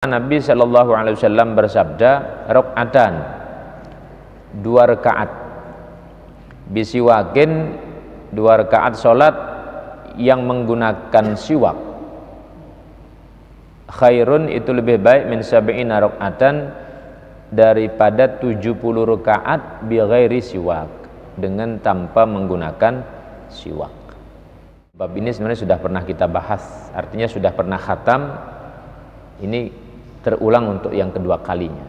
Nabi Shallallahu Alaihi Wasallam bersabda, rakaatan 2 rakaat, bisiwakin 2 rakaat solat yang menggunakan siwak, khairun itu lebih baik min sab'ina rakaatan daripada 70 rakaat bi ghairi siwak, dengan tanpa menggunakan siwak. Bab ini sebenarnya sudah pernah kita bahas, artinya sudah pernah khatam. Ini terulang untuk yang kedua kalinya.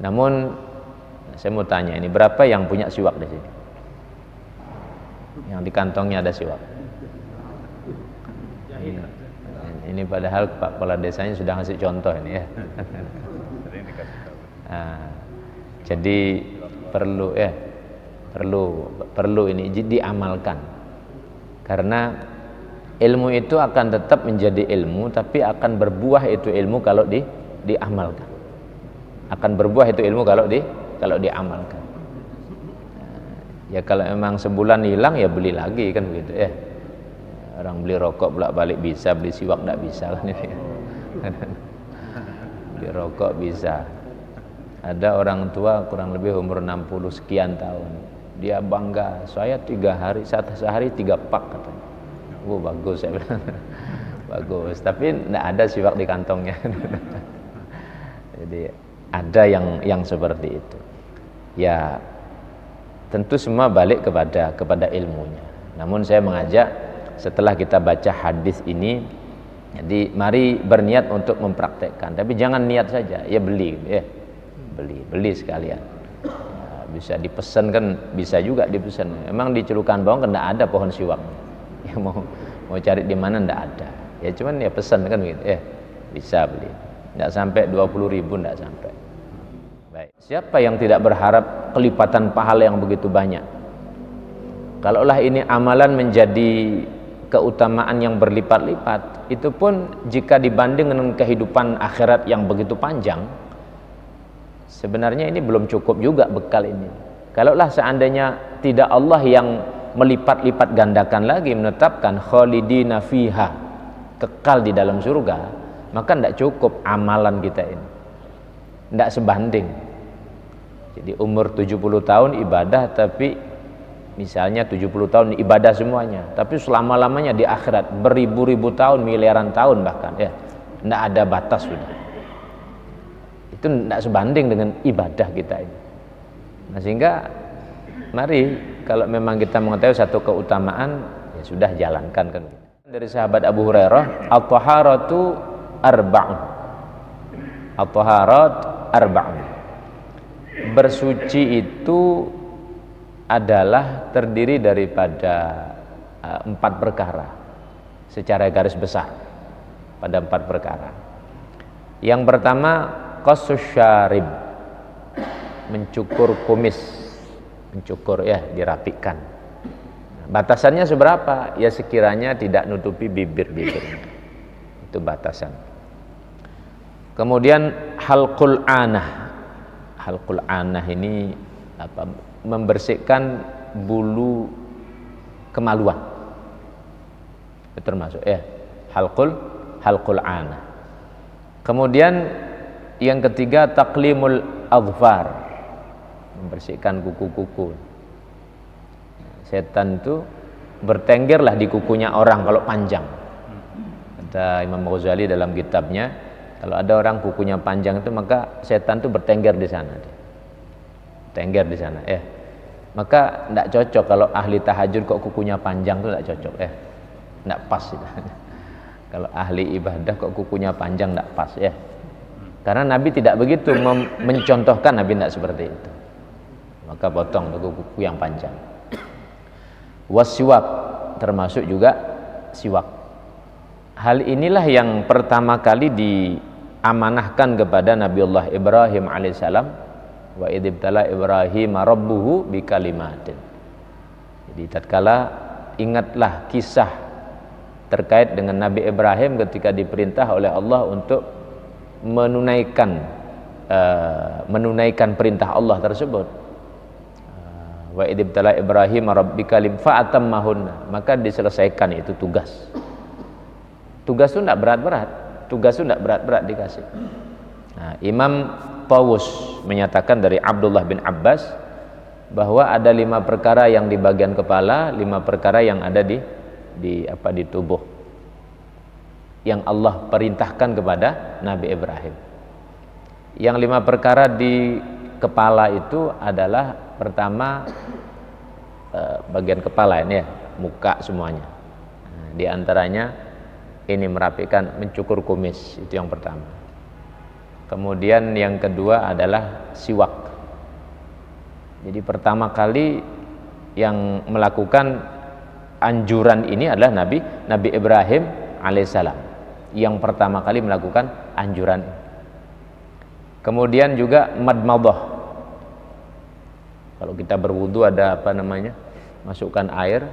Namun saya mau tanya, ini berapa yang punya siwak di sini? Yang di kantongnya ada siwak? Ini padahal Pak Kepala Desanya sudah ngasih contoh ini ya. Nah, jadi perlu ini diamalkan, karena ilmu itu akan tetap menjadi ilmu, tapi akan berbuah itu ilmu kalau diamalkan. Akan berbuah itu ilmu kalau diamalkan. Ya kalau memang sebulan hilang ya beli lagi kan begitu ya. Orang beli rokok bolak-balik bisa, beli siwak enggak bisa kan ini. Beli rokok bisa. Ada orang tua kurang lebih umur 60 sekian tahun. Dia bangga, saya 3 hari, sehari 3 pak katanya. Oh bagus, saya bilang. Bagus, tapi tidak ada siwak di kantongnya. Jadi ada yang seperti itu. Ya tentu semua balik kepada ilmunya. Namun saya mengajak, setelah kita baca hadis ini, jadi mari berniat untuk mempraktekkan. Tapi jangan niat saja, ya beli beli sekalian. Ya, bisa dipesan kan, bisa juga dipesan. Emang di Celukan Bawang kan tidak ada pohon siwak. Ya mau cari di mana ndak ada. Ya cuman ya pesan kan gitu. Bisa beli. Ndak sampai 20.000, ndak sampai. Baik. Siapa yang tidak berharap kelipatan pahala yang begitu banyak? Kalaulah ini amalan menjadi keutamaan yang berlipat-lipat, itu pun jika dibanding dengan kehidupan akhirat yang begitu panjang, sebenarnya ini belum cukup juga bekal ini. Kalaulah seandainya tidak Allah yang melipat-lipat gandakan lagi, menetapkan khalidina fiha, kekal di dalam surga, maka tidak cukup amalan kita ini, tidak sebanding. Jadi umur 70 tahun ibadah, tapi misalnya 70 tahun ibadah semuanya, tapi selama-lamanya di akhirat beribu-ribu tahun, miliaran tahun bahkan, ya tidak ada batas sudah. Itu tidak sebanding dengan ibadah kita ini. Nah, sehingga mari, kalau memang kita mengetahui satu keutamaan, ya sudah jalankan kan. Dari sahabat Abu Hurairah, at-taharatu arba'un. At-taharat arba'un. Bersuci itu adalah terdiri daripada 4 perkara secara garis besar, pada 4 perkara. Yang pertama, qassus syarib, mencukur kumis, mencukur ya, dirapikan. Batasannya seberapa? Ya sekiranya tidak nutupi bibir-bibirnya, itu batasan. Kemudian halqul anah. Halqul anah ini apa? Membersihkan bulu kemaluan, itu termasuk ya, halqul anah. Kemudian yang ketiga, taqlimul adfar, membersihkan kuku-kuku. Setan itu bertenggerlah di kukunya orang kalau panjang. Kata Imam Ghazali dalam kitabnya, kalau ada orang kukunya panjang itu maka setan itu bertengger di sana. Tengger di sana, ya. Maka tidak cocok kalau ahli tahajud kok kukunya panjang, itu tidak cocok, ya. Tidak pas itu. Kalau ahli ibadah kok kukunya panjang, tidak pas, ya. Karena Nabi tidak begitu mencontohkan, Nabi tidak seperti itu. Maka potong kuku yang panjang. Wasiwak, termasuk juga siwak. Hal inilah yang pertama kali diamanahkan kepada Nabiullah Ibrahim alaihissalam. Wa idibtala Ibrahim rabbuhu bikalimatin. Jadi tatkala ingatlah kisah terkait dengan Nabi Ibrahim ketika diperintah oleh Allah untuk menunaikan perintah Allah tersebut. Wa idibtala Ibrahim rabbikalim fa'atammahunna, maka diselesaikan itu tugas. Tugas itu tidak berat-berat. tugas itu tidak berat-berat dikasih. Nah, Imam Tawus menyatakan dari Abdullah bin Abbas bahwa ada 5 perkara yang di bagian kepala, 5 perkara yang ada di tubuh, yang Allah perintahkan kepada Nabi Ibrahim. Yang 5 perkara di kepala itu adalah pertama bagian kepala ini ya, muka semuanya. Nah, di antaranya ini merapikan, mencukur kumis, itu yang pertama. Kemudian yang kedua adalah siwak. Jadi pertama kali yang melakukan anjuran ini adalah Nabi Ibrahim alaihissalam, yang pertama kali melakukan anjuran. Kemudian juga madmadah. Kalau kita berwudu ada masukkan air,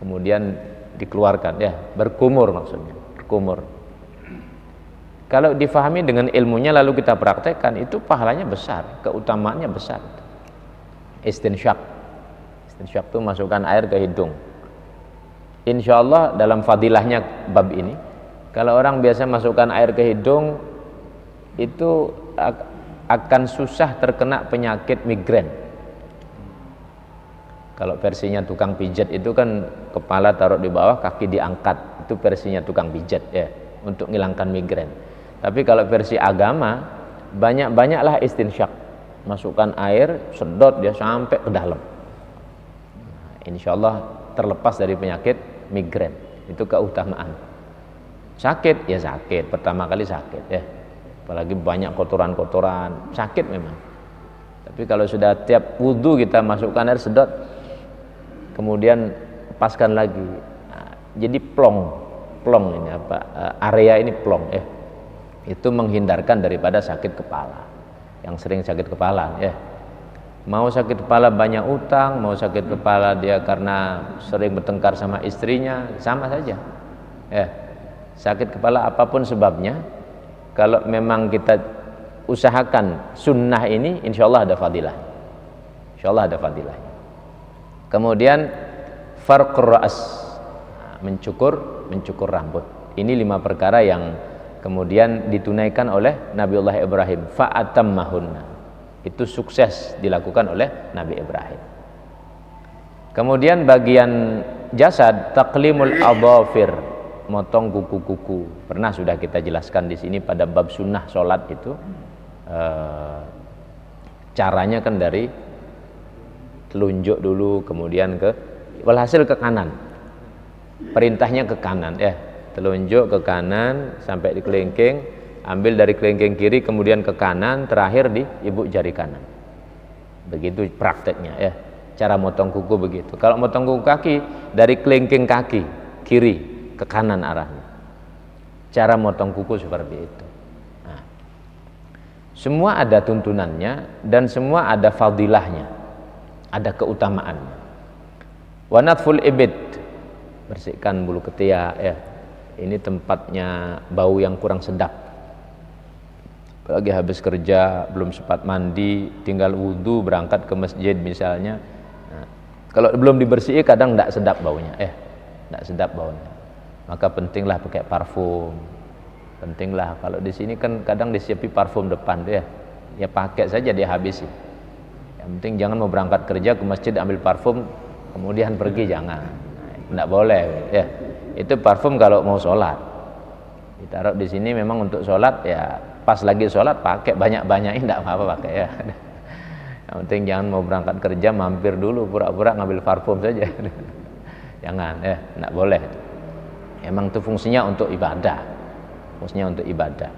kemudian dikeluarkan, ya, berkumur maksudnya, berkumur. Kalau difahami dengan ilmunya lalu kita praktekkan, itu pahalanya besar, keutamaannya besar. Istinsyak itu masukkan air ke hidung. Insya Allah dalam fadilahnya bab ini, kalau orang biasa masukkan air ke hidung, itu akan susah terkena penyakit migrain. Kalau versinya tukang pijat itu kan kepala taruh di bawah, kaki diangkat, itu versinya tukang pijat ya, untuk menghilangkan migrain. Tapi kalau versi agama, banyak-banyaklah istinsyak, masukkan air, sedot dia sampai ke dalam. Insya Allah terlepas dari penyakit migrain. Itu keutamaan. Sakit ya sakit, pertama kali sakit ya, apalagi banyak kotoran-kotoran, sakit memang. Tapi kalau sudah tiap wudu kita masukkan air, sedot, kemudian lepaskan lagi, nah, jadi plong ini area ini plong ya, itu menghindarkan daripada sakit kepala. Yang sering sakit kepala ya, mau sakit kepala banyak utang, mau sakit kepala dia karena sering bertengkar sama istrinya, sama saja ya. Sakit kepala apapun sebabnya, kalau memang kita usahakan sunnah ini, insya Allah ada fadilah, insya Allah ada fadilah. Kemudian farqur ra's, mencukur rambut. Ini 5 perkara yang kemudian ditunaikan oleh Nabiullah Ibrahim. Fa'atammahunna, itu sukses dilakukan oleh Nabi Ibrahim. Kemudian bagian jasad, taqlimul adhafir, motong kuku-kuku. Pernah sudah kita jelaskan di sini pada bab sunnah sholat itu, caranya kan dari telunjuk dulu, kemudian walhasil ke kanan. Perintahnya ke kanan ya, telunjuk ke kanan sampai di kelingking, ambil dari kelingking kiri kemudian ke kanan, terakhir di ibu jari kanan. Begitu prakteknya ya, cara motong kuku begitu. Kalau motong kuku kaki, dari kelingking kaki kiri ke kanan arahnya. Cara motong kuku seperti itu. Nah, semua ada tuntunannya dan semua ada fadilahnya, ada keutamaannya. Wa natful ibid, bersihkan bulu ketiak ya. Ini tempatnya bau yang kurang sedap. Apalagi habis kerja belum sempat mandi, tinggal wudu berangkat ke masjid misalnya. Nah, kalau belum dibersihi kadang tidak sedap baunya, tidak sedap baunya. Maka pentinglah pakai parfum. Pentinglah, kalau di sini kan kadang disiapi parfum depan tuh ya pakai saja, dia habisi. Yang penting jangan mau berangkat kerja ke masjid ambil parfum kemudian pergi, jangan. Tidak boleh ya. Itu parfum kalau mau sholat. Ditaruh di sini memang untuk sholat ya, pas lagi sholat pakai banyak-banyakin, tidak apa-apa pakai ya. Yang penting jangan mau berangkat kerja mampir dulu pura-pura ngambil parfum saja. Jangan ya, tidak boleh. Emang itu fungsinya untuk ibadah, fungsinya untuk ibadah.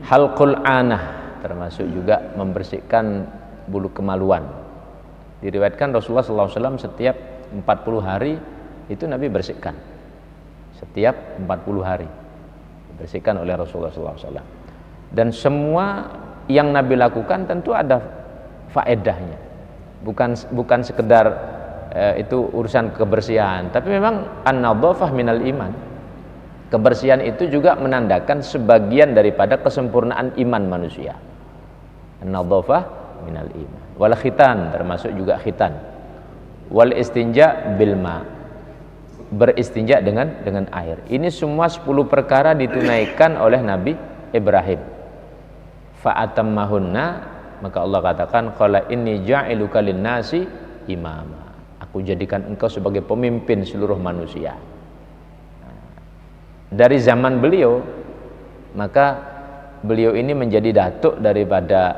Halqul anah, termasuk juga membersihkan bulu kemaluan. Diriwayatkan Rasulullah SAW setiap 40 hari itu Nabi bersihkan. Setiap 40 hari dibersihkan oleh Rasulullah SAW. Dan semua yang Nabi lakukan tentu ada faedahnya. Bukan sekedar itu urusan kebersihan, tapi memang an-nadhafah minal iman. Kebersihan itu juga menandakan sebagian daripada kesempurnaan iman manusia. An-nadhafah minal iman. Wal khitan, termasuk juga khitan. Wal istinja bil ma. beristinja dengan air. Ini semua 10 perkara ditunaikan oleh Nabi Ibrahim. Fa'atammahunna, maka Allah katakan qala inni ja'iluka lin-nasi imama. Aku jadikan engkau sebagai pemimpin seluruh manusia. Dari zaman beliau, maka beliau ini menjadi datuk daripada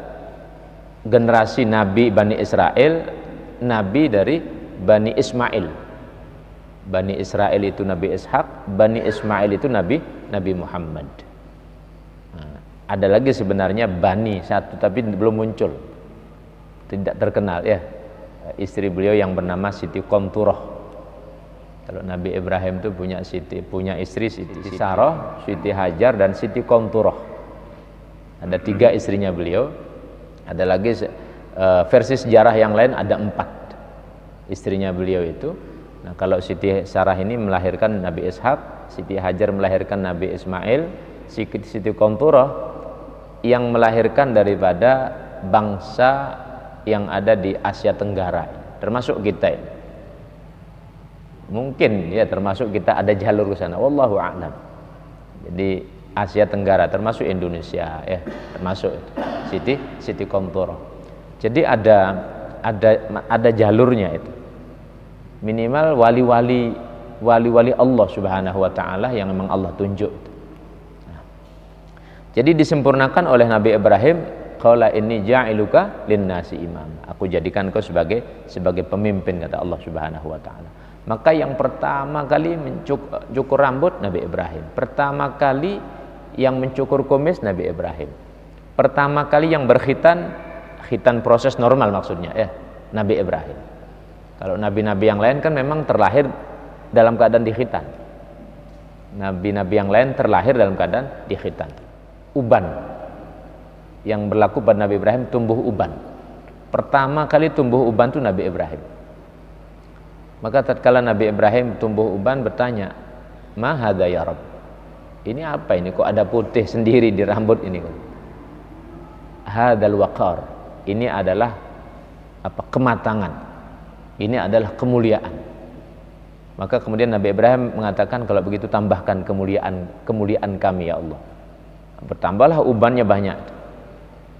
generasi Nabi Bani Israel, Nabi dari Bani Ismail. Bani Israel itu Nabi Ishak, Bani Ismail itu Nabi Muhammad. Nah, ada lagi sebenarnya Bani satu tapi belum muncul, tidak terkenal ya. Istri beliau yang bernama Siti Qonturah. Kalau Nabi Ibrahim itu punya istri Siti Sarah, Siti Hajar dan Siti Qonturah. Ada 3 istrinya beliau. Ada lagi versi sejarah yang lain ada 4 istrinya beliau itu. Nah, kalau Siti Sarah ini melahirkan Nabi Ishak, Siti Hajar melahirkan Nabi Ismail, Siti Qonturah yang melahirkan daripada bangsa yang ada di Asia Tenggara, termasuk kita ini. Mungkin ya termasuk kita ada jalur ke sana, wallahu a'lam. Jadi Asia Tenggara termasuk Indonesia ya, termasuk Siti Qonturah. Jadi ada jalurnya itu. Minimal wali-wali Allah Subhanahu wa taala yang memang Allah tunjuk. Nah, jadi disempurnakan oleh Nabi Ibrahim, qala inni ja'iluka lin-nasi imam. Aku jadikan kau sebagai pemimpin, kata Allah Subhanahu wa taala. Maka yang pertama kali mencukur rambut Nabi Ibrahim. Pertama kali yang mencukur kumis Nabi Ibrahim. Pertama kali yang berkhitan, khitan proses normal maksudnya ya, Nabi Ibrahim. Kalau nabi-nabi yang lain kan memang terlahir dalam keadaan dikhitan. Nabi-nabi yang lain terlahir dalam keadaan dikhitan. Uban yang berlaku pada Nabi Ibrahim, tumbuh uban. Pertama kali tumbuh uban itu Nabi Ibrahim. Maka tatkala Nabi Ibrahim tumbuh uban bertanya, "Ma hadza ya Rabb?" Ini apa ini, kok ada putih sendiri di rambut ini? Hadzal waqar. Ini adalah kematangan. Ini adalah kemuliaan. Maka kemudian Nabi Ibrahim mengatakan, kalau begitu tambahkan kemuliaan kami ya Allah. Bertambahlah ubannya banyak.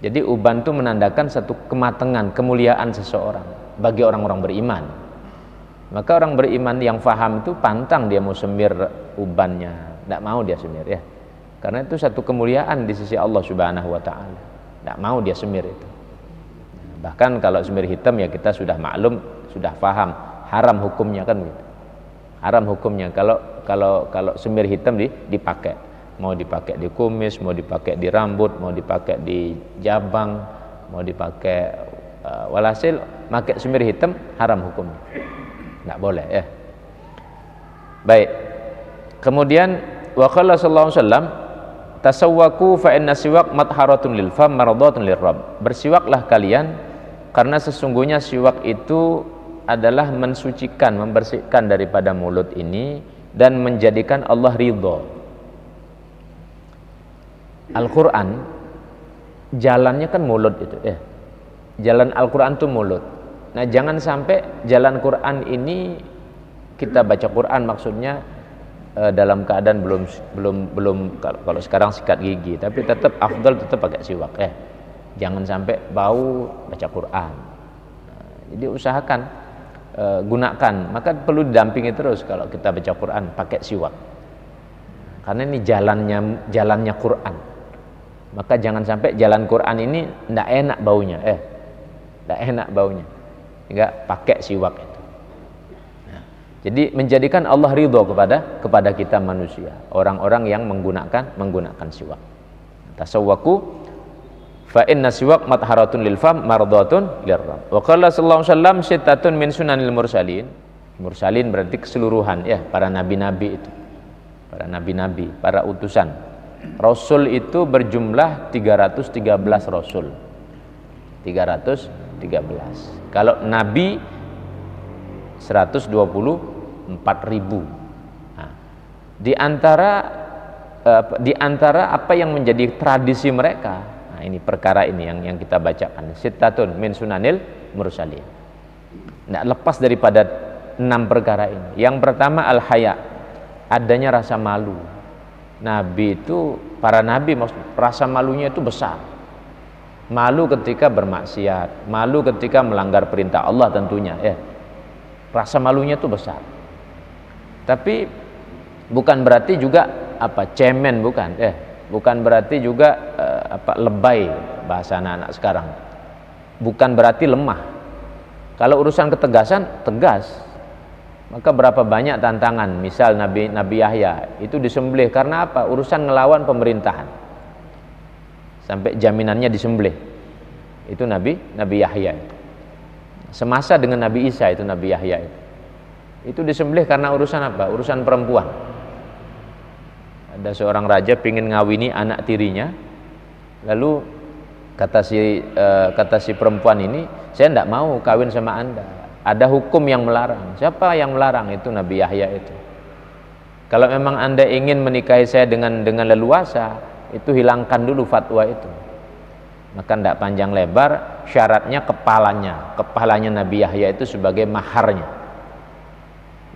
Jadi uban itu menandakan satu kematangan, kemuliaan seseorang bagi orang-orang beriman. Maka orang beriman yang faham itu pantang dia mau semir ubannya, tidak mau dia semir ya. Karena itu satu kemuliaan di sisi Allah Subhanahu wa taala. Tidak mau dia semir itu. Bahkan kalau semir hitam ya kita sudah maklum, sudah paham haram hukumnya kan gitu. Haram hukumnya kalau semir hitam dipakai. Mau dipakai di kumis, mau dipakai di rambut, mau dipakai di jabang, mau dipakai walhasil pakai semir hitam haram hukumnya. Tidak boleh ya. Baik. Kemudian wa qala sallallahu alaihi wasallam, tasawwaku fa inna siwak matharatun lil fam mardatun lirrabb. Bersiwaklah kalian karena sesungguhnya siwak itu adalah mensucikan, membersihkan daripada mulut ini dan menjadikan Allah ridho. Al-Quran jalannya kan mulut itu ya. Jalan Al-Quran itu mulut. Nah, jangan sampai jalan Quran ini kita baca Quran maksudnya dalam keadaan belum kalau sekarang sikat gigi, tapi tetap afdal tetap pakai siwak ya. Jangan sampai bau baca Quran. Nah, jadi usahakan gunakan, maka perlu didampingi terus kalau kita baca Quran pakai siwak. Karena ini jalannya Quran. Maka jangan sampai jalan Quran ini tidak enak baunya, tidak enak baunya. Sehingga pakai siwak itu. Nah, jadi menjadikan Allah ridho kepada kita manusia, orang-orang yang menggunakan siwak. Tasawwaku fa inna siwak matharatun lil fam mardatun lirrabb. Wa qala sallallahu alaihi wasallam sittatun min sunanil mursalin. Mursalin berarti keseluruhan ya, para nabi-nabi itu. Para nabi-nabi, para utusan. Rasul itu berjumlah 313 rasul. 313. Kalau nabi 124.000. Nah, di antara apa yang menjadi tradisi mereka, nah ini perkara ini yang kita bacakan, sittatun min sunanil mursalin. Nah, lepas daripada 6 perkara ini. Yang pertama al-haya, adanya rasa malu. Nabi itu, para nabi rasa malunya itu besar. Malu ketika bermaksiat, malu ketika melanggar perintah Allah tentunya, ya. Rasa malunya itu besar. Tapi bukan berarti juga cemen, bukan, bukan berarti juga lebay, bahasa anak-anak sekarang. Bukan berarti lemah. Kalau urusan ketegasan, tegas. Maka berapa banyak tantangan, misal Nabi Yahya itu disembelih karena apa? Urusan ngelawan pemerintahan, sampai jaminannya disembelih. Itu Nabi Yahya. Semasa dengan Nabi Isa itu Nabi Yahya itu disembelih karena urusan apa? Urusan perempuan. Ada seorang raja pingin ngawini anak tirinya, lalu kata si perempuan ini, saya tidak mau kawin sama anda. Ada hukum yang melarang. Siapa yang melarang? Itu Nabi Yahya itu. Kalau memang anda ingin menikahi saya dengan leluasa, itu hilangkan dulu fatwa itu. Maka tidak panjang lebar, syaratnya kepalanya Nabi Yahya itu sebagai maharnya.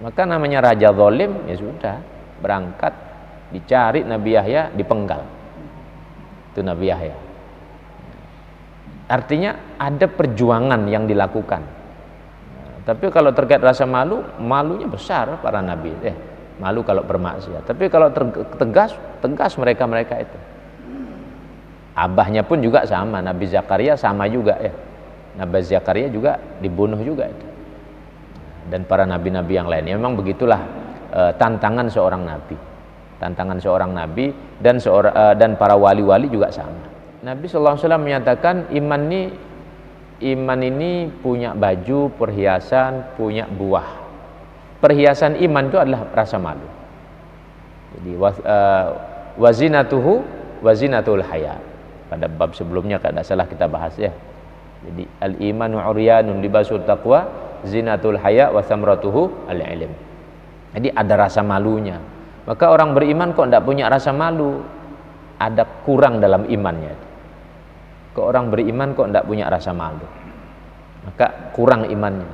Maka namanya raja zalim, ya sudah, berangkat dicari Nabi Yahya, dipenggal. Itu Nabi Yahya. Artinya ada perjuangan yang dilakukan. Tapi kalau terkait rasa malu, malunya besar para nabi. Malu kalau bermaksiat. Tapi kalau tegas mereka itu. Abahnya pun juga sama, Nabi Zakaria sama juga, ya. Nabi Zakaria juga dibunuh juga itu. Dan para nabi-nabi yang lainnya. Memang begitulah tantangan seorang nabi. Tantangan seorang nabi dan para wali-wali juga sama. Nabi SAW menyatakan iman ini punya baju, perhiasan, punya buah. Perhiasan iman itu adalah rasa malu. Jadi wazinatul haya. Pada bab sebelumnya kalau tidak salah kita bahas, ya. Jadi al-imanu uryanun libasul taqwa, zinatul haya wa thamratuhu al-ilm. Jadi ada rasa malunya. Maka orang beriman kok tidak punya rasa malu, ada kurang dalam imannya. Ke orang beriman kok tidak punya rasa malu, maka kurang imannya.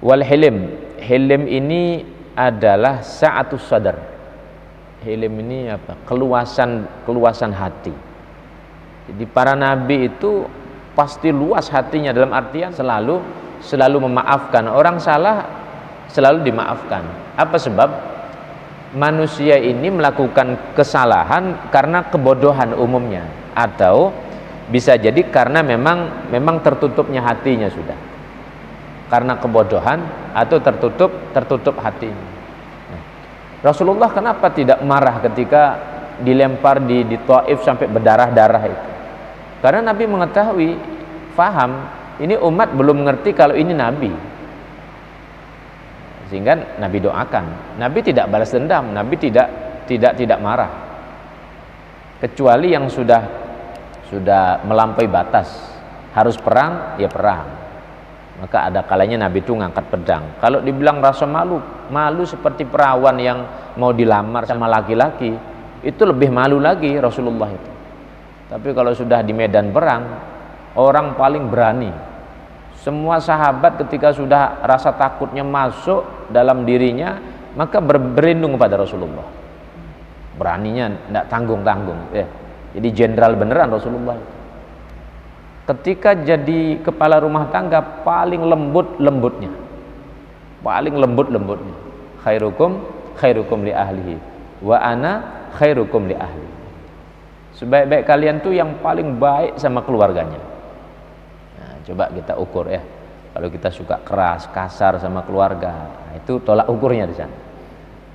Wal hilim ini adalah sa'atus sadar. Hilim ini apa? Keluasan hati. Jadi para nabi itu pasti luas hatinya, dalam artian selalu memaafkan. Orang salah selalu dimaafkan. Apa sebab? Manusia ini melakukan kesalahan karena kebodohan umumnya, atau bisa jadi karena memang tertutupnya hatinya sudah, karena kebodohan atau tertutup hatinya. Rasulullah kenapa tidak marah ketika dilempar di Taif sampai berdarah-darah itu? Karena Nabi mengetahui, faham, ini umat belum mengerti kalau ini Nabi, sehingga Nabi doakan. Nabi tidak balas dendam, Nabi tidak marah, kecuali yang sudah melampaui batas, harus perang, ya perang. Maka ada kalanya Nabi itu ngangkat pedang. Kalau dibilang rasa malu seperti perawan yang mau dilamar sama laki-laki, itu lebih malu lagi Rasulullah itu. Tapi kalau sudah di medan perang, orang paling berani. Semua sahabat ketika sudah rasa takutnya masuk dalam dirinya, maka berlindung kepada Rasulullah. Beraninya tidak tanggung-tanggung, ya. Jadi jenderal beneran Rasulullah. Ketika jadi kepala rumah tangga, paling lembut-lembutnya. Khairukum li ahlihi wa ana khairukum li ahli. Sebaik-baik kalian tuh yang paling baik sama keluarganya. Nah, coba kita ukur, ya. Kalau kita suka keras, kasar sama keluarga, nah, itu tolak ukurnya di sana.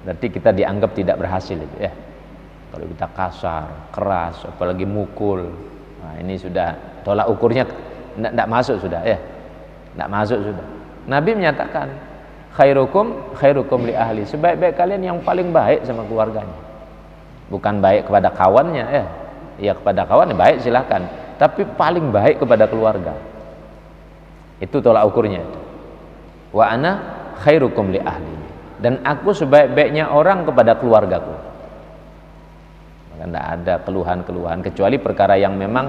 Berarti kita dianggap tidak berhasil itu, ya. Kalau kita kasar, keras, apalagi mukul, nah ini sudah tolak ukurnya tidak masuk sudah, ya. Tidak masuk sudah. Nabi menyatakan khairukum li ahli. Sebaik-baik kalian yang paling baik sama keluarganya. Bukan baik kepada kawannya, ya. Ya kepada kawan baik silakan, tapi paling baik kepada keluarga. Itu tolak ukurnya. Wa ana khairukum li ahli. Dan aku sebaik-baiknya orang kepada keluargaku. Tidak ada keluhan-keluhan kecuali perkara yang memang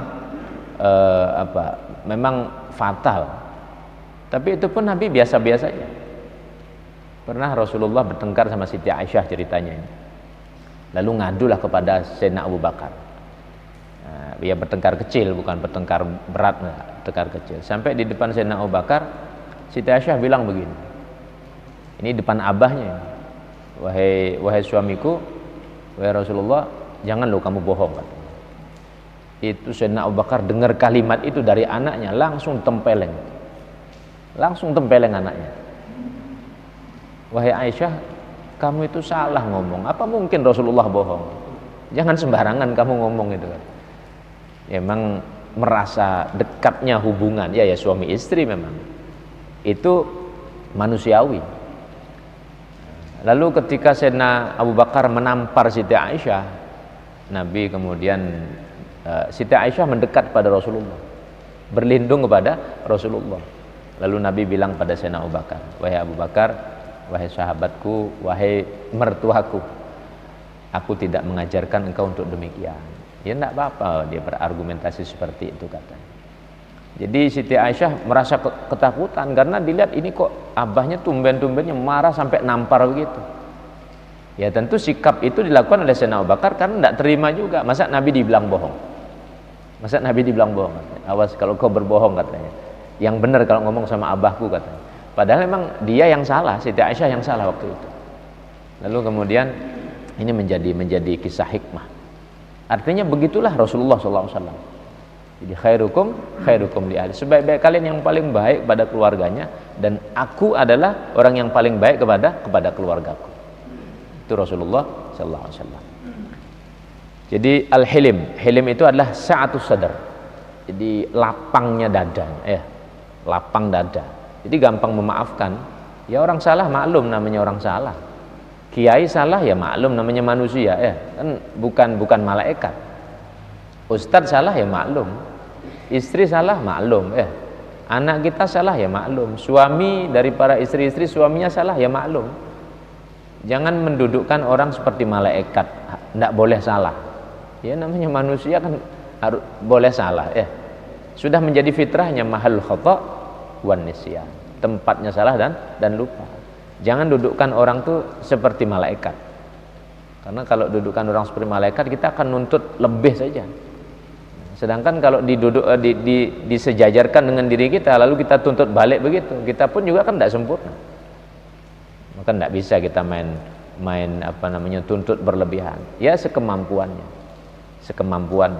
memang fatal. Tapi itu pun Nabi biasa-biasa saja. Pernah Rasulullah bertengkar sama Siti Aisyah ceritanya ini. Lalu ngadulah kepada Sayyidina Abu Bakar. Nah, dia bertengkar kecil, bukan bertengkar berat, bertengkar kecil. Sampai di depan Sayyidina Abu Bakar, Siti Aisyah bilang begini. Ini depan abahnya. Wahai suamiku, wahai Rasulullah, jangan lo kamu bohong, katanya. Itu Sayyidina Abu Bakar dengar kalimat itu dari anaknya, langsung tempeleng. Langsung tempeleng anaknya. Wahai Aisyah, kamu itu salah ngomong. Apa mungkin Rasulullah bohong? Jangan sembarangan kamu ngomong itu kan. Memang merasa dekatnya hubungan, ya suami istri memang. Itu manusiawi. Lalu ketika Sayyidina Abu Bakar menampar Siti Aisyah, Nabi kemudian Siti Aisyah mendekat pada Rasulullah, berlindung kepada Rasulullah. Lalu Nabi bilang pada Sayyidina Abu Bakar, wahai Abu Bakar, wahai sahabatku, wahai mertuaku, aku tidak mengajarkan engkau untuk demikian. Ya enggak apa-apa dia berargumentasi seperti itu katanya. Jadi Siti Aisyah merasa ketakutan karena dilihat ini kok abahnya tumben-tumbennya marah sampai nampar begitu. Ya tentu sikap itu dilakukan oleh Sayyidina Abu Bakar karena enggak terima juga. Masa Nabi dibilang bohong? Masa Nabi dibilang bohong? Katanya. Awas kalau kau berbohong katanya. Yang benar kalau ngomong sama abahku katanya. Padahal memang dia yang salah, Siti Aisyah yang salah waktu itu. Lalu kemudian ini menjadi kisah hikmah. Artinya begitulah Rasulullah SAW. Jadi khairukum li ahli. Sebaik-baik kalian yang paling baik pada keluarganya, dan aku adalah orang yang paling baik kepada keluargaku. Itu Rasulullah SAW. Jadi al-hilim, hilim itu adalah sa'atus sadar. Jadi lapangnya dadanya, lapang dada. Jadi gampang memaafkan. Ya orang salah maklum namanya orang salah. Kiai salah ya maklum namanya manusia, kan bukan malaikat. Ustadz salah ya maklum. Istri salah maklum, Anak kita salah ya maklum. Suami dari para istri-istri suaminya salah ya maklum. Jangan mendudukkan orang seperti malaikat, tidak boleh salah. Ya namanya manusia kan harus boleh salah, Sudah menjadi fitrahnya mahal khata' wan nisyan, tempatnya salah dan lupa. Jangan dudukkan orang tuh seperti malaikat. Karena kalau dudukkan orang seperti malaikat, kita akan nuntut lebih saja. Sedangkan kalau disejajarkan dengan diri kita, lalu kita tuntut balik begitu, kita pun juga kan tidak sempurna. Maka tidak bisa kita main tuntut berlebihan. Ya sekemampuannya, sekemampuan.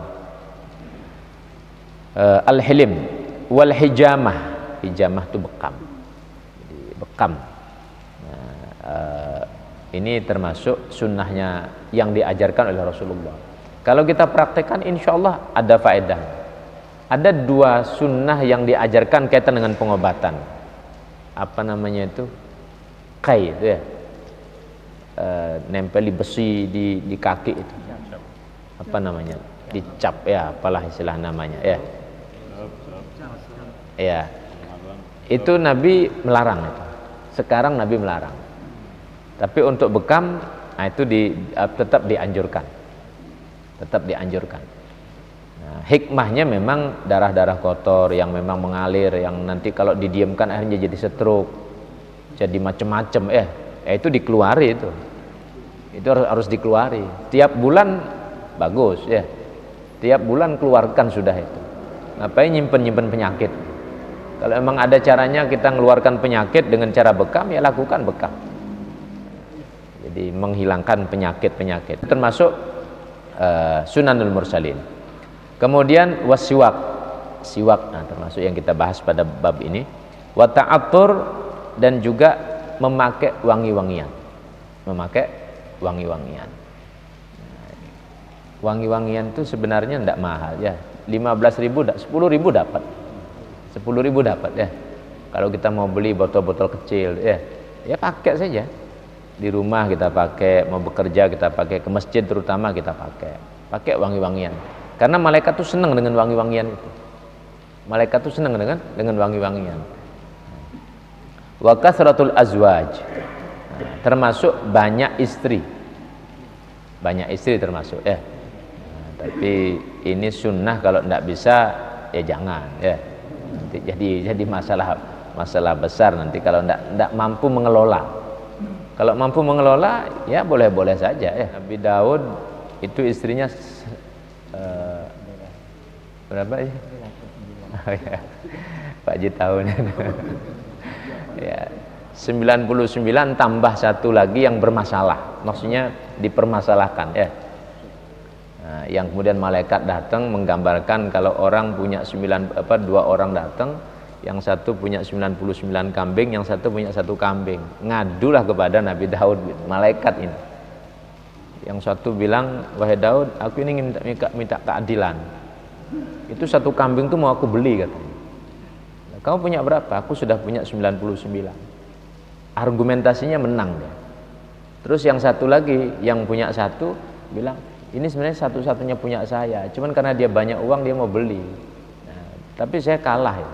Al-hilim wal hijamah. Hijamah itu bekam. Jadi bekam. Nah, ini termasuk sunnahnya yang diajarkan oleh Rasulullah. Kalau kita praktekkan, insya Allah ada faedah. Ada dua sunnah yang diajarkan kaitan dengan pengobatan. Apa namanya itu? Kai itu ya. Nempeli besi di kaki itu. Apa namanya? Dicap ya, apalah istilah namanya ya. Ya. Itu Nabi melarang itu. Sekarang Nabi melarang. Tapi untuk bekam, itu tetap dianjurkan. Tetap dianjurkan. Nah, hikmahnya memang darah-darah kotor yang memang mengalir, yang nanti kalau didiamkan akhirnya jadi stroke, jadi macam-macam, itu dikeluari itu. Itu harus dikeluari. Tiap bulan bagus, Tiap bulan keluarkan sudah itu. Ngapain nyimpen penyakit? Kalau emang ada caranya kita mengeluarkan penyakit dengan cara bekam, ya lakukan bekam. Jadi menghilangkan penyakit-penyakit. Termasuk sunanul mursalin. Kemudian wasiwak. Siwak, termasuk yang kita bahas pada bab ini. Wa ta'attur, dan juga memakai wangi-wangian. Memakai wangi-wangian. Wangi-wangian itu sebenarnya tidak mahal ya. 15.000, 10.000 dapat. 10.000 dapat ya. Kalau kita mau beli botol-botol kecil ya pakai saja. Di rumah kita pakai, mau bekerja kita pakai, ke masjid terutama kita pakai wangi-wangian. Karena malaikat tuh senang dengan wangi-wangian itu. Malaikat tuh senang dengan wangi-wangian. Wa kasratul azwaj. Termasuk banyak istri. Banyak istri termasuk tapi ini sunnah, kalau tidak bisa ya jangan nanti jadi masalah besar nanti kalau tidak mampu mengelola. Kalau mampu mengelola, ya boleh-boleh saja ya. Nabi Daud itu istrinya berapa ya? Oh, ya. Pak Ji tahun. Ya, 99 tambah satu lagi yang bermasalah. Maksudnya dipermasalahkan ya. Nah, yang kemudian malaikat datang menggambarkan kalau orang punya 2 orang datang, yang satu punya 99 kambing, yang satu punya 1 kambing. Ngadulah kepada Nabi Daud, malaikat ini. Yang satu bilang, wahai Daud, aku ini ingin minta keadilan. Itu 1 kambing tuh mau aku beli katanya. Kamu punya berapa? Aku sudah punya 99. Argumentasinya menang dia. Terus yang satu lagi, yang punya 1 bilang, ini sebenarnya satu-satunya punya saya. Cuman karena dia banyak uang dia mau beli. Nah, tapi saya kalah ya.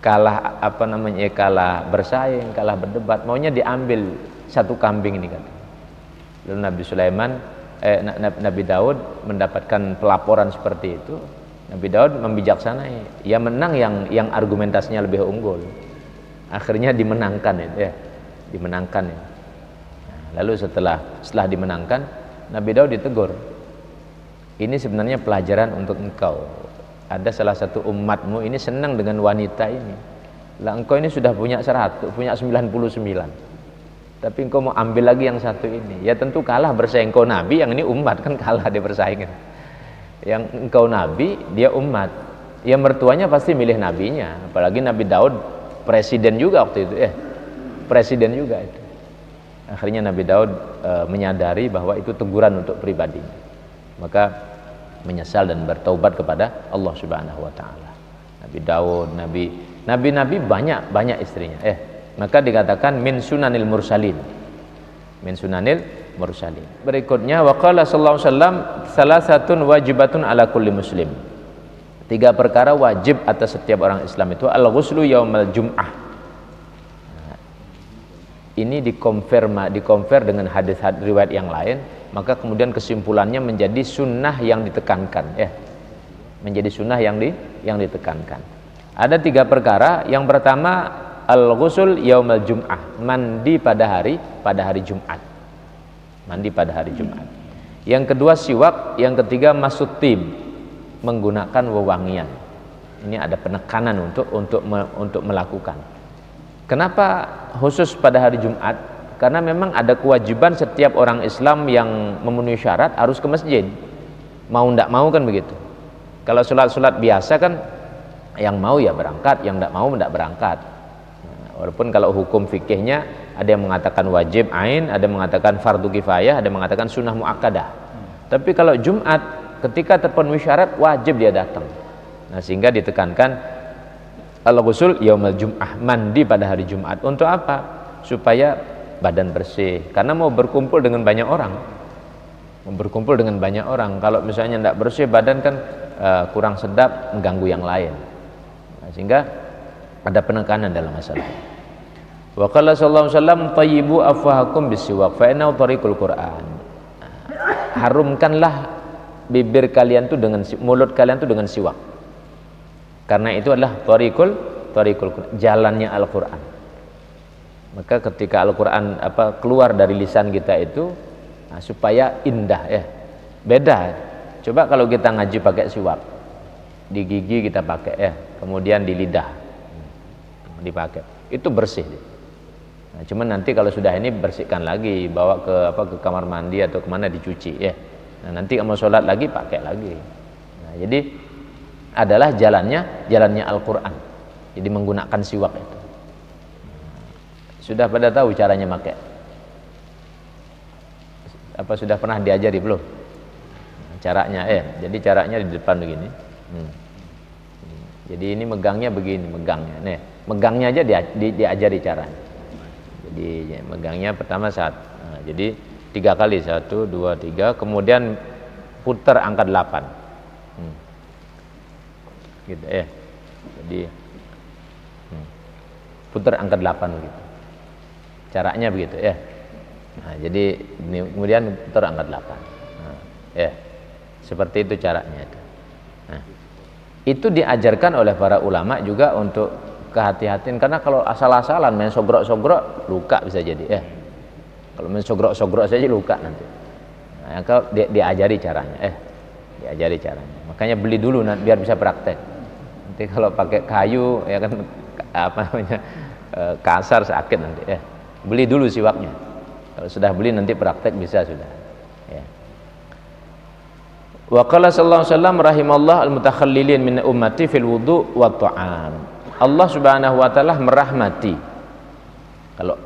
Kalah kalah bersaing, kalah berdebat, maunya diambil 1 kambing ini kata. Lalu Nabi Daud mendapatkan pelaporan seperti itu. Nabi Daud membijaksanai, ya menang yang argumentasinya lebih unggul. Akhirnya dimenangkan ya, dimenangkan ya. Nah, lalu setelah dimenangkan, Nabi Daud ditegur. Ini sebenarnya pelajaran untuk engkau. Ada salah satu umatmu ini senang dengan wanita ini. Lah engkau ini sudah punya 99. Tapi engkau mau ambil lagi yang 1 ini. Ya tentu kalah bersaing. Engkau nabi, yang ini umat, kan kalah dia bersaing. Yang engkau nabi, dia umat. Ya mertuanya pasti milih nabinya. Apalagi Nabi Daud presiden juga waktu itu. Presiden juga itu. Akhirnya Nabi Daud menyadari bahwa itu teguran untuk pribadinya. Maka menyesal dan bertaubat kepada Allah Subhanahu wa taala. Nabi Daud, nabi banyak istrinya. Maka dikatakan min sunanil mursalin. Min sunanil mursalin. Berikutnya waqala sallallahu alaihi wasallam salasatun wajibatun ala kulli muslim. 3 perkara wajib atas setiap orang Islam itu al-ghuslu yaumal jum'ah. Nah, ini dikonfir dengan hadis-hadis riwayat yang lain, maka kemudian kesimpulannya menjadi sunnah yang ditekankan ya. Menjadi sunnah yang ditekankan. Ada 3 perkara. Yang pertama al-ghusl yaumal jum'ah, mandi pada hari Jumat. Mandi pada hari Jumat. Yang kedua siwak, yang ketiga masutib, menggunakan wewangian. Ini ada penekanan untuk melakukan. Kenapa khusus pada hari Jumat? Karena memang ada kewajiban setiap orang Islam yang memenuhi syarat harus ke masjid. Mau ndak mau kan begitu. Kalau sholat biasa kan yang mau ya berangkat, yang ndak mau ndak berangkat. Nah, walaupun kalau hukum fikihnya ada yang mengatakan wajib ain, ada yang mengatakan fardu kifayah, ada yang mengatakan sunnah muakkadah. Tapi kalau Jumat ketika terpenuhi syarat wajib dia datang. Nah, sehingga ditekankan al-ghusl yaumal jum'ah, mandi pada hari Jumat. Untuk apa? Supaya badan bersih. Karena mau berkumpul dengan banyak orang. Kalau misalnya tidak bersih badan kan kurang sedap, mengganggu yang lain. Nah, sehingga ada penekanan dalam masalah. Wa qala sallallahu alaihi wasallam tayyibu afwahakum bisiwak fa innahu tariqul Qur'an. Harumkanlah bibir kalian tuh dengan mulut kalian tuh dengan siwak. Karena itu adalah tariqul jalannya Al-Qur'an. Maka ketika Al-Qur'an keluar dari lisan kita itu supaya indah ya. Beda. Coba kalau kita ngaji pakai siwak. Di gigi kita pakai ya, kemudian di lidah dipakai. Itu bersih. Nah, cuman nanti kalau sudah ini bersihkan lagi, bawa ke kamar mandi atau kemana dicuci ya. Nah, nanti kamu sholat lagi pakai lagi. Nah, jadi adalah jalannya Al-Qur'an. Jadi menggunakan siwak itu. Sudah pada tahu caranya pakai? Apa sudah pernah diajari belum? Caranya jadi caranya di depan begini. Jadi ini megangnya begini, megangnya. Nih, megangnya aja diajari caranya. Jadi megangnya pertama jadi 3 kali, 1, 2, 3, kemudian putar angka 8. Gitu ya. Jadi putar angka 8 begitu. Caranya begitu ya. Nah, jadi ini kemudian putar angka 8. Nah, ya. Seperti itu caranya itu. Nah, itu diajarkan oleh para ulama juga untuk kehati-hatian, karena kalau asal-asalan main sogrok-sogrok luka bisa jadi ya. Kalau sogrok-sogrok saja luka nanti. Nah, kalau diajari caranya, diajari caranya. Makanya beli dulu nanti biar bisa praktek. Nanti kalau pakai kayu ya kan apa namanya kasar sakit nanti. Beli dulu siwaknya. Kalau sudah beli nanti praktek bisa sudah. Ya. Wa qala sallallahu alaihi wasallam rahimallahu al-mutakhallilin min ummati fil wudu' wa ta'am. Allah Subhanahu wa taala merahmati. Kalau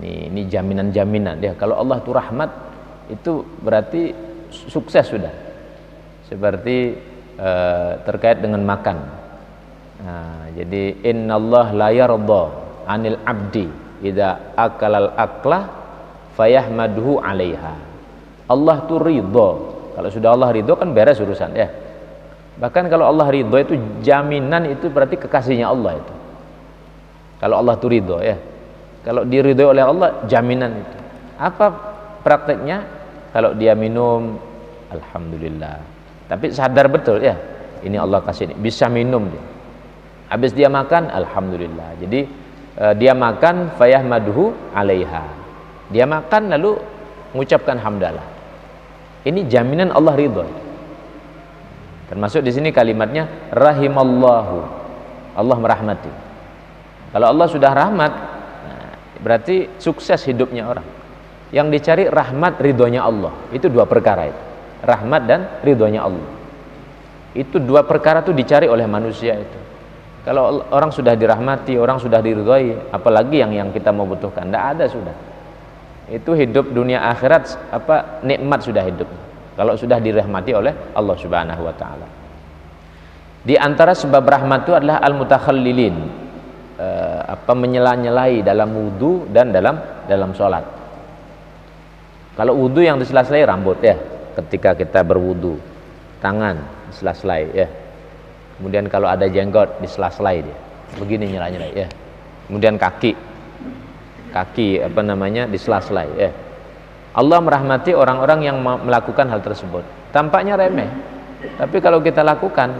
ini jaminan-jaminan ya. Kalau Allah itu rahmat itu berarti sukses sudah. Seperti terkait dengan makan. Nah, jadi innallah la yarda 'anil 'abdi idza akalal aklah fayahmaduhu 'alaiha. Allah itu ridho. Kalau sudah Allah ridho kan beres urusan ya. Bahkan kalau Allah ridho itu jaminan itu berarti kekasihnya Allah itu. Kalau Allah itu ridho ya. Kalau diridhoi oleh Allah jaminan itu. Apa prakteknya? Kalau dia minum alhamdulillah. Tapi sadar betul ya. Ini Allah kasih ini. Bisa minum dia. Habis dia makan alhamdulillah. Jadi dia makan fayahmaduhu 'alaiha. Dia makan lalu mengucapkan hamdalah. Ini jaminan Allah ridho. Termasuk di sini kalimatnya rahimallahu. Allah merahmati. Kalau Allah sudah rahmat, berarti sukses hidupnya orang. Yang dicari rahmat ridhonya Allah. Itu dua perkara itu. Rahmat dan ridhonya Allah. Itu dua perkara itu dicari oleh manusia itu. Kalau orang sudah dirahmati, orang sudah diridhoi, apalagi yang kita mau butuhkan? Tidak ada sudah. Itu hidup dunia akhirat nikmat sudah hidup. Kalau sudah dirahmati oleh Allah Subhanahu wa taala. Di antara sebab rahmat itu adalah al-mutakhallilin. Menyela-nyelai dalam wudu dan dalam sholat. Kalau wudu yang disela-selai rambut ya, ketika kita berwudu, tangan disela-selai ya. Kemudian kalau ada jenggot disela-selai dia, begini nyela-nyelai ya. Kemudian kaki disela-selai ya. Allah merahmati orang-orang yang melakukan hal tersebut. Tampaknya remeh, tapi kalau kita lakukan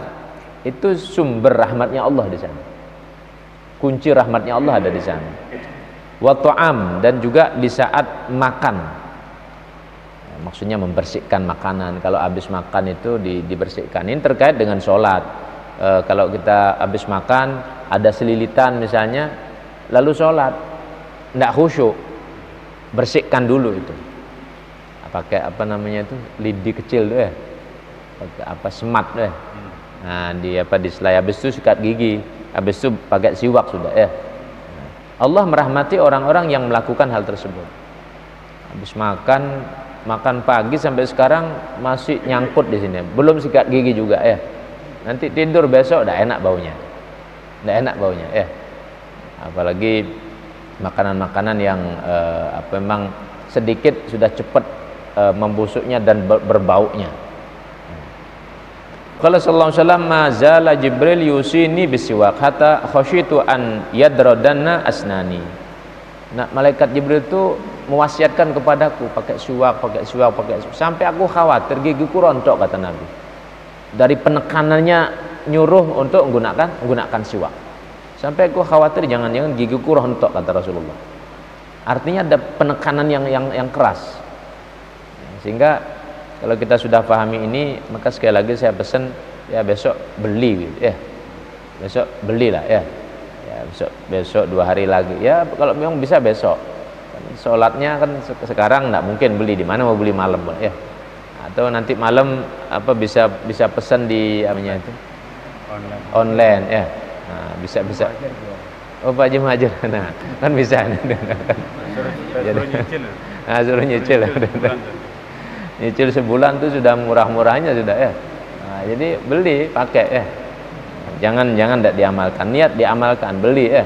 itu sumber rahmatnya Allah di sana. Kunci rahmatnya Allah ada di sana. Wa ta'am, dan juga di saat makan. Maksudnya membersihkan makanan. Kalau habis makan itu dibersihkan. Ini terkait dengan sholat. Kalau kita habis makan ada selilitan misalnya, lalu sholat tidak khusyuk, bersihkan dulu itu. Pakai lidi kecil tuh ya. Pakai semat tuh ya. Nah, diselai. Habis itu sikat gigi. Habis itu pakai siwak sudah ya. Allah merahmati orang-orang yang melakukan hal tersebut. Habis makan pagi sampai sekarang masih nyangkut di sini. Belum sikat gigi juga ya. Nanti tidur besok udah enak baunya. Udah enak baunya ya. Apalagi makanan-makanan yang memang sedikit sudah cepat membusuknya dan berbaunya. Qala sallallahu alaihi wasallam ma zala Jibril yusini bisiwak hatta khasyitu an yadradanna asnani. Nah, malaikat Jibril itu mewasiatkan kepadaku pakai siwak sampai aku khawatir gigiku rontok, kata Nabi. Dari penekanannya nyuruh untuk menggunakan siwak. Sampai aku khawatir jangan-jangan gigiku rontok, kata Rasulullah. Artinya ada penekanan yang keras. Sehingga kalau kita sudah pahami ini, maka sekali lagi saya pesan ya besok beli gitu ya. Besok belilah ya. Ya besok 2 hari lagi. Ya kalau memang bisa besok. Sholatnya kan sekarang enggak mungkin beli, di mana mau beli malam ya. Atau nanti malam bisa pesan di itu? Online ya. Nah, bisa. Oh, Pak Haji Majer. Nah, kan bisa. Suruh nyicil. Nyicil sebulan tuh sudah murah-murahnya sudah ya. Nah, jadi beli pakai ya. Jangan tidak diamalkan, niat diamalkan, beli ya.